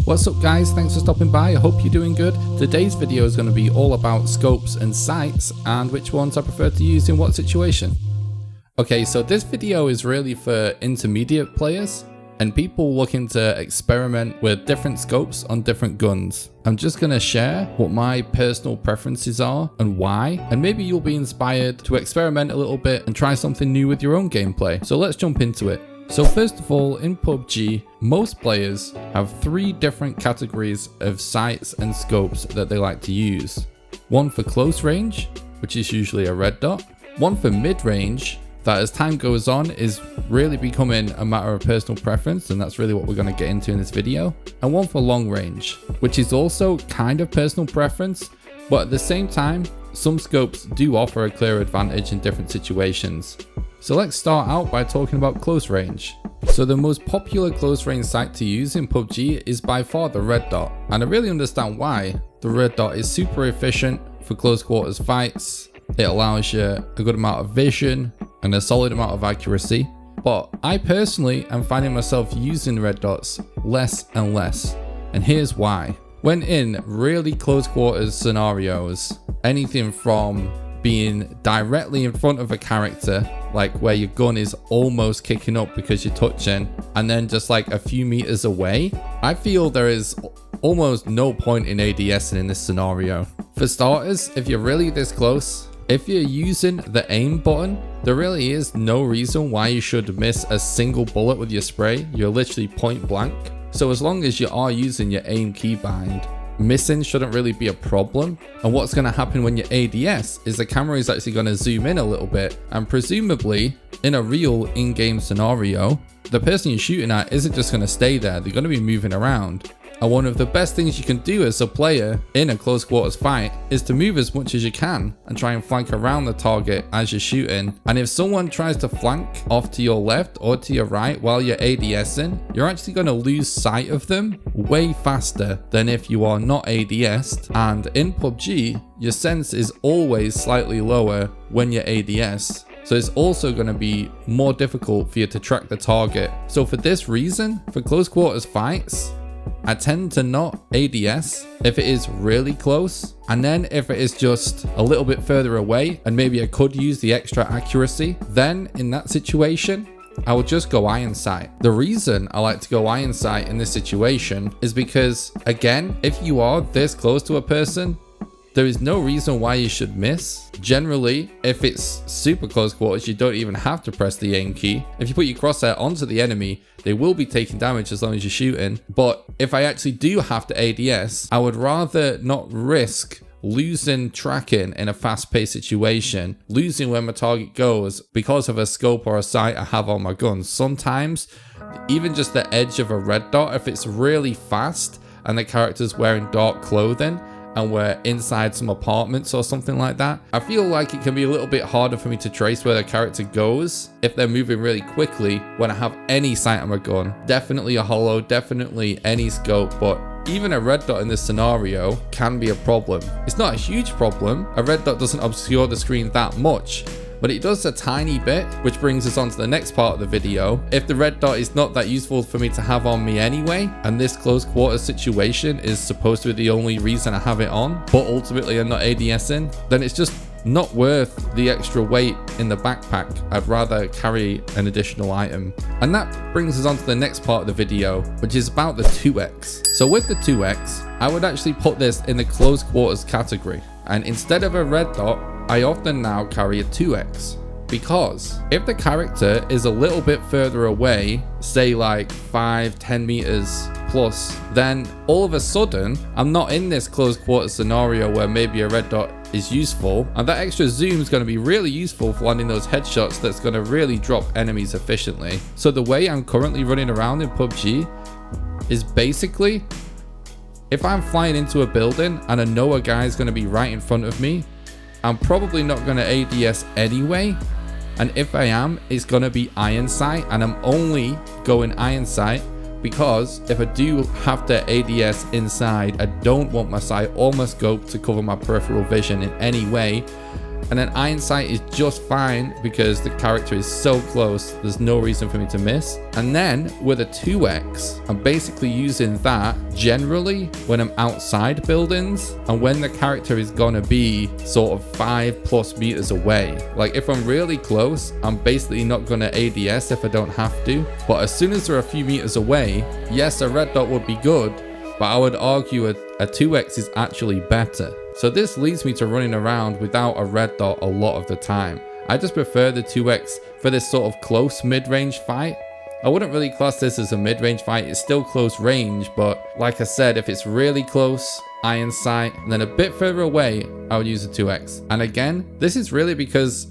What's up guys, thanks for stopping by, I hope you're doing good. Today's video is going to be all about scopes and sights and which ones I prefer to use in what situation. Okay, so this video is really for intermediate players and people looking to experiment with different scopes on different guns. I'm just going to share what my personal preferences are and why, and maybe you'll be inspired to experiment a little bit and try something new with your own gameplay. So let's jump into it. So first of all, in PUBG, most players have three different categories of sights and scopes that they like to use. One for close range, which is usually a red dot. One for mid range, that as time goes on is really becoming a matter of personal preference, and that's really what we're going to get into in this video. And one for long range, which is also kind of personal preference, but at the same time, some scopes do offer a clear advantage in different situations. So let's start out by talking about close range. So the most popular close range sight to use in PUBG is by far the red dot, and I really understand why. The red dot is super efficient for close quarters fights. It allows you a good amount of vision and a solid amount of accuracy. But I personally am finding myself using red dots less and less, and here's why. When in really close quarters scenarios, anything from being directly in front of a character, like where your gun is almost kicking up because you're touching, and then just like a few meters away, I feel there is almost no point in ADSing in this scenario. For starters, if you're really this close, if you're using the aim button, there really is no reason why you should miss a single bullet with your spray. You're literally point blank. So as long as you are using your aim keybind, missing shouldn't really be a problem. And what's going to happen when you ADS is the camera is actually going to zoom in a little bit, and presumably in a real in-game scenario, the person you're shooting at isn't just going to stay there, they're going to be moving around. And one of the best things you can do as a player in a close quarters fight is to move as much as you can and try and flank around the target as you're shooting. And if someone tries to flank off to your left or to your right while you're ADSing, you're actually going to lose sight of them way faster than if you are not ADSed. And in PUBG, your sense is always slightly lower when you're ADS. So it's also going to be more difficult for you to track the target. So for this reason, for close quarters fights, I tend to not ADS if it is really close, and then if it is just a little bit further away and maybe I could use the extra accuracy, then in that situation I will just go iron sight. The reason I like to go iron sight in this situation is because, again, if you are this close to a person, there is no reason why you should miss. Generally, if it's super close quarters, you don't even have to press the aim key. If you put your crosshair onto the enemy, they will be taking damage as long as you're shooting. But if I actually do have to ADS, I would rather not risk losing tracking in a fast-paced situation, losing where my target goes because of a scope or a sight I have on my gun. Sometimes, even just the edge of a red dot, if it's really fast and the character's wearing dark clothing, and we're inside some apartments or something like that, I feel like it can be a little bit harder for me to trace where the character goes if they're moving really quickly when I have any sight on my gun. Definitely a holo, definitely any scope, but even a red dot in this scenario can be a problem. It's not a huge problem. A red dot doesn't obscure the screen that much, but it does a tiny bit, which brings us on to the next part of the video. If the red dot is not that useful for me to have on me anyway, and this close quarters situation is supposed to be the only reason I have it on, but ultimately I'm not ADSing, then it's just not worth the extra weight in the backpack. I'd rather carry an additional item. And that brings us on to the next part of the video, which is about the 2x. So with the 2x, I would actually put this in the close quarters category. And instead of a red dot, I often now carry a 2x, because if the character is a little bit further away, say like 5-10 meters plus, then all of a sudden I'm not in this close quarters scenario where maybe a red dot is useful, and that extra zoom is going to be really useful for landing those headshots that's going to really drop enemies efficiently. So the way I'm currently running around in PUBG is basically, if I'm flying into a building and I know a guy's going to be right in front of me, I'm probably not going to ADS anyway, and if I am, it's going to be iron sight, and I'm only going iron sight because if I do have to ADS inside, I don't want my sight or my scope to cover my peripheral vision in any way, And then iron sight is just fine because the character is so close, there's no reason for me to miss. And then with a 2x, I'm basically using that generally when I'm outside buildings and when the character is gonna be sort of 5+ meters away. Like if I'm really close, I'm basically not gonna ADS if I don't have to. But as soon as they're a few meters away, yes, a red dot would be good, but I would argue a 2x is actually better. So this leads me to running around without a red dot a lot of the time. I just prefer the 2x for this sort of close mid-range fight. I wouldn't really class this as a mid-range fight, it's still close range, but like I said, if it's really close, iron sight, and then a bit further away, I would use a 2x. And again, this is really because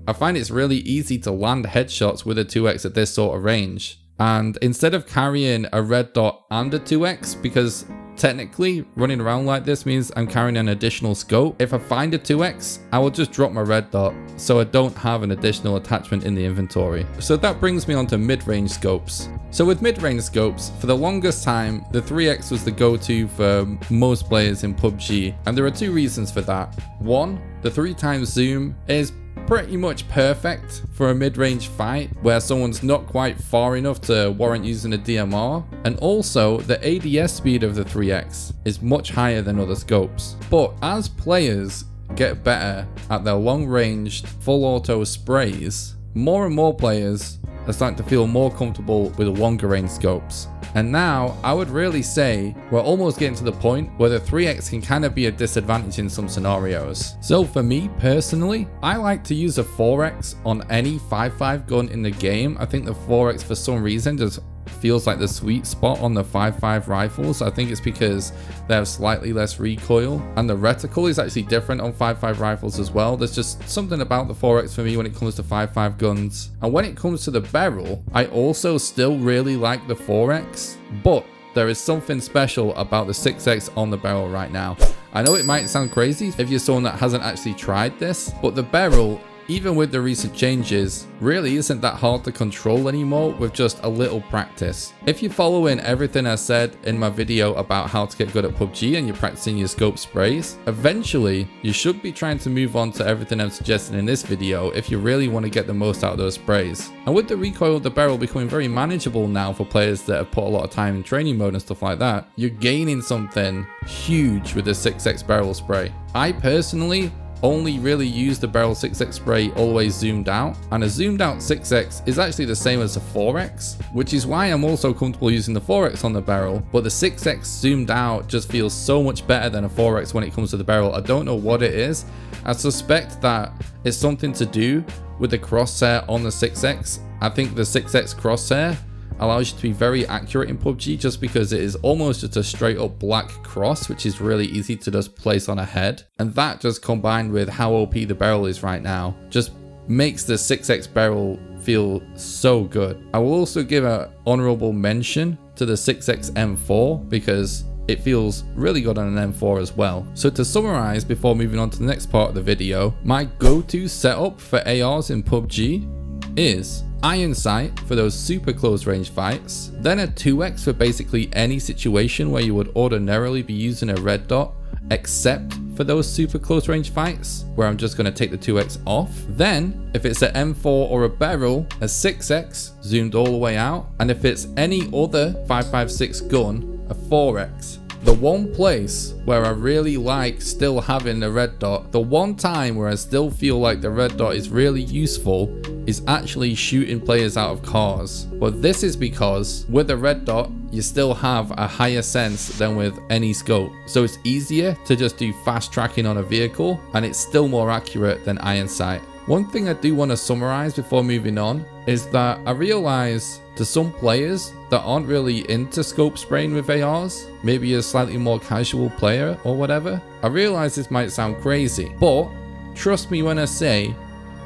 I find it's really easy to land headshots with a 2x at this sort of range. And instead of carrying a red dot and a 2x, because technically running around like this means I'm carrying an additional scope, if I find a 2x, I will just drop my red dot so I don't have an additional attachment in the inventory. So that brings me on to mid-range scopes. So with mid-range scopes, for the longest time, the 3x was the go-to for most players in PUBG, and there are two reasons for that. One, the 3x zoom is pretty much perfect for a mid-range fight where someone's not quite far enough to warrant using a DMR, and also the ADS speed of the 3x is much higher than other scopes. But as players get better at their long-ranged full auto sprays, more and more players are starting to feel more comfortable with longer range scopes. And now I would really say we're almost getting to the point where the 3x can kind of be a disadvantage in some scenarios. So for me personally, I like to use a 4x on any 5.5 gun in the game. I think the 4x for some reason just feels like the sweet spot on the 5.5 rifles. I think it's because they have slightly less recoil, and the reticle is actually different on 5.5 rifles as well. There's just something about the 4x for me when it comes to 5.5 guns. And when it comes to the barrel, I also still really like the 4x, but there is something special about the 6x on the barrel right now. I know it might sound crazy if you're someone that hasn't actually tried this, but the barrel, even with the recent changes, really isn't that hard to control anymore with just a little practice. If you're following everything I said in my video about how to get good at PUBG and you're practicing your scope sprays, eventually you should be trying to move on to everything I'm suggesting in this video if you really want to get the most out of those sprays. And with the recoil of the barrel becoming very manageable now for players that have put a lot of time in training mode and stuff like that, you're gaining something huge with the 6x barrel spray. I personally only really use the barrel 6x spray always zoomed out, and a zoomed out 6x is actually the same as a 4x, which is why I'm also comfortable using the 4x on the barrel, but the 6x zoomed out just feels so much better than a 4x when it comes to the barrel. I don't know what it is. I suspect that it's something to do with the crosshair on the 6x. I think the 6x crosshair allows you to be very accurate in PUBG just because it is almost just a straight up black cross, which is really easy to just place on a head. And that just combined with how OP the barrel is right now just makes the 6x barrel feel so good. I will also give an honorable mention to the 6x M4 because it feels really good on an M4 as well. So to summarize before moving on to the next part of the video, my go-to setup for ARs in PUBG is iron sight for those super close range fights, then a 2x for basically any situation where you would ordinarily be using a red dot, except for those super close range fights where I'm just going to take the 2x off. Then if it's an M4 or a barrel, a 6x zoomed all the way out, and if it's any other 5.56 gun, a 4x. The one place where I really like still having the red dot, the one time where I still feel like the red dot is really useful, is actually shooting players out of cars. But this is because with the red dot, you still have a higher sense than with any scope. So it's easier to just do fast tracking on a vehicle, and it's still more accurate than iron sight. One thing I do want to summarize before moving on is that I realize to some players that aren't really into scope spraying with ARs, maybe a slightly more casual player or whatever, I realize this might sound crazy, but trust me when I say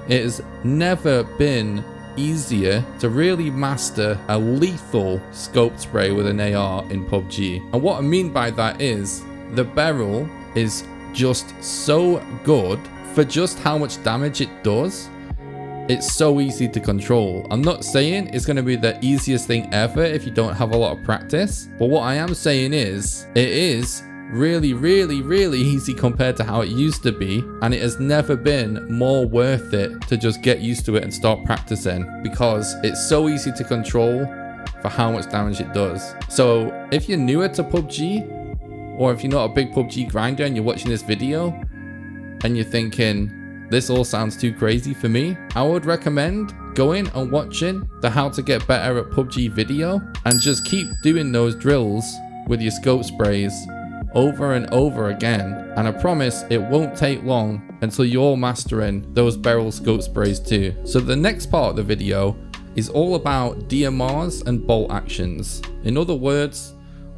it has never been easier to really master a lethal scope spray with an AR in PUBG. And what I mean by that is the barrel is just so good for just how much damage it does. It's so easy to control. I'm not saying it's going to be the easiest thing ever if you don't have a lot of practice, but what I am saying is it is really, really, really easy compared to how it used to be, and it has never been more worth it to just get used to it and start practicing, because it's so easy to control for how much damage it does. So if you're newer to PUBG, or if you're not a big PUBG grinder and you're watching this video and you're thinking this all sounds too crazy for me, I would recommend going and watching the how to get better at PUBG video and just keep doing those drills with your scope sprays over and over again, and I promise it won't take long until you're mastering those barrel scope sprays too. So the next part of the video is all about DMRs and bolt actions. In other words,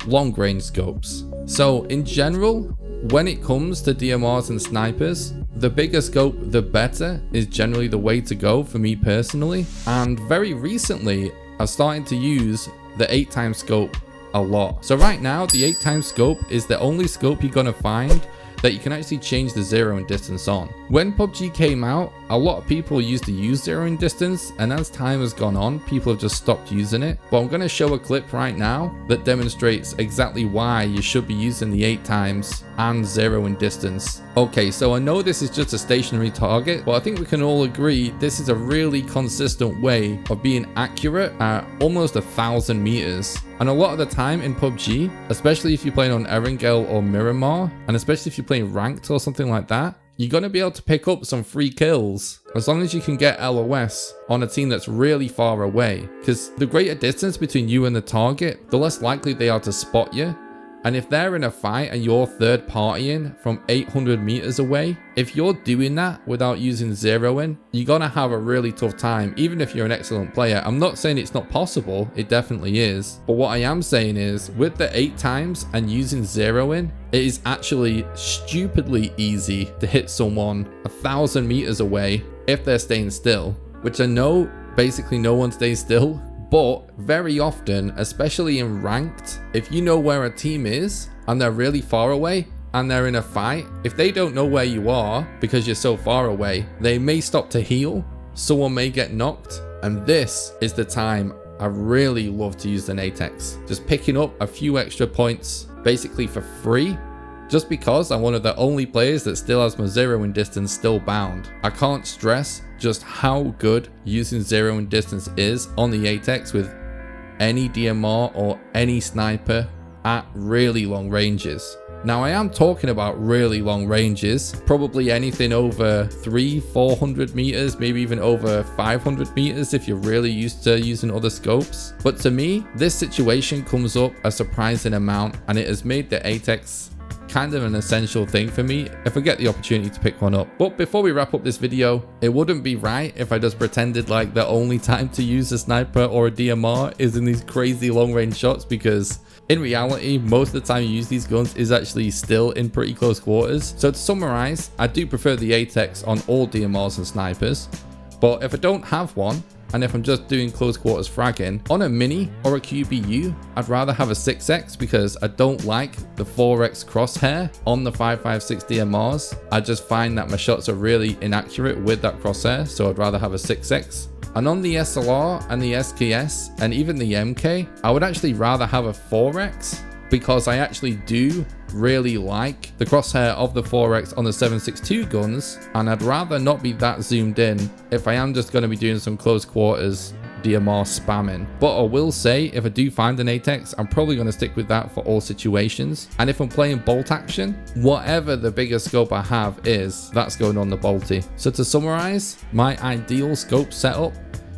long range scopes. So in general, when it comes to DMRs and snipers, the bigger scope the better is generally the way to go for me personally. And very recently, I've started to use the 8x scope a lot. So right now, the 8x scope is the only scope you're gonna find that you can actually change the zero and distance on. When PUBG came out, a lot of people used to use zero and distance, and as time has gone on, people have just stopped using it. But I'm gonna show a clip right now that demonstrates exactly why you should be using the 8x and zero and distance. Okay, so I know this is just a stationary target, but I think we can all agree this is a really consistent way of being accurate at almost 1,000 meters. And a lot of the time in PUBG, especially if you're playing on Erangel or Miramar, and especially if you're playing ranked or something like that, you're going to be able to pick up some free kills as long as you can get LOS on a team that's really far away. Because the greater distance between you and the target, the less likely they are to spot you. And if they're in a fight and you're third partying from 800 meters away, if you're doing that without using zeroing, you're gonna have a really tough time, even if you're an excellent player. I'm not saying it's not possible, it definitely is. But what I am saying is, with the 8x and using zeroing, it is actually stupidly easy to hit someone 1,000 meters away if they're staying still, which I know basically no one stays still. But very often, especially in ranked, if you know where a team is and they're really far away and they're in a fight, if they don't know where you are because you're so far away, they may stop to heal, someone may get knocked, and this is the time I really love to use an 8x. Just picking up a few extra points basically for free, just because I'm one of the only players that still has my zero in distance still bound. I can't stress just how good using zero in distance is on the 8x with any DMR or any sniper at really long ranges. Now I am talking about really long ranges, probably anything over 300-400 meters, maybe even over 500 meters if you're really used to using other scopes. But to me, this situation comes up a surprising amount, and it has made the 8x kind of an essential thing for me if I get the opportunity to pick one up. But before we wrap up this video, it wouldn't be right if I just pretended like the only time to use a sniper or a DMR is in these crazy long range shots, because in reality, most of the time you use these guns is actually still in pretty close quarters. So to summarize, I do prefer the 8x on all DMRs and snipers, but if I don't have one, and if I'm just doing close quarters fragging, on a mini or a QBU, I'd rather have a 6x because I don't like the 4x crosshair on the 5.56 DMRs. I just find that my shots are really inaccurate with that crosshair, so I'd rather have a 6x. And on the SLR and the SKS and even the MK, I would actually rather have a 4x because I actually do really like the crosshair of the 4x on the 7.62 guns, and I'd rather not be that zoomed in if I am just going to be doing some close quarters DMR spamming. But I will say, if I do find an 8x, I'm probably going to stick with that for all situations. And if I'm playing bolt action, whatever the bigger scope I have is, that's going on the bolty. So to summarize, my ideal scope setup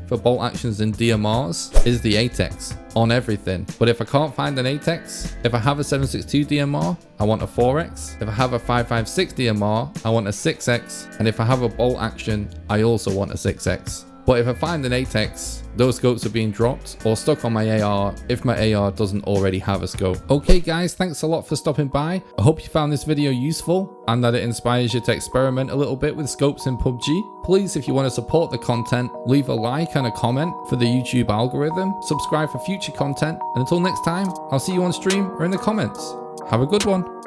for bolt actions and DMRs is the 8x on everything. But if I can't find an 8x, if I have a 7.62 DMR, I want a 4x. If I have a 5.56 DMR, I want a 6x. And if I have a bolt action, I also want a 6x. But if I find an 8x, those scopes are being dropped or stuck on my AR if my AR doesn't already have a scope. Okay guys, thanks a lot for stopping by. I hope you found this video useful and that it inspires you to experiment a little bit with scopes in PUBG. Please, if you want to support the content, leave a like and a comment for the YouTube algorithm, subscribe for future content, and until next time, I'll see you on stream or in the comments. Have a good one.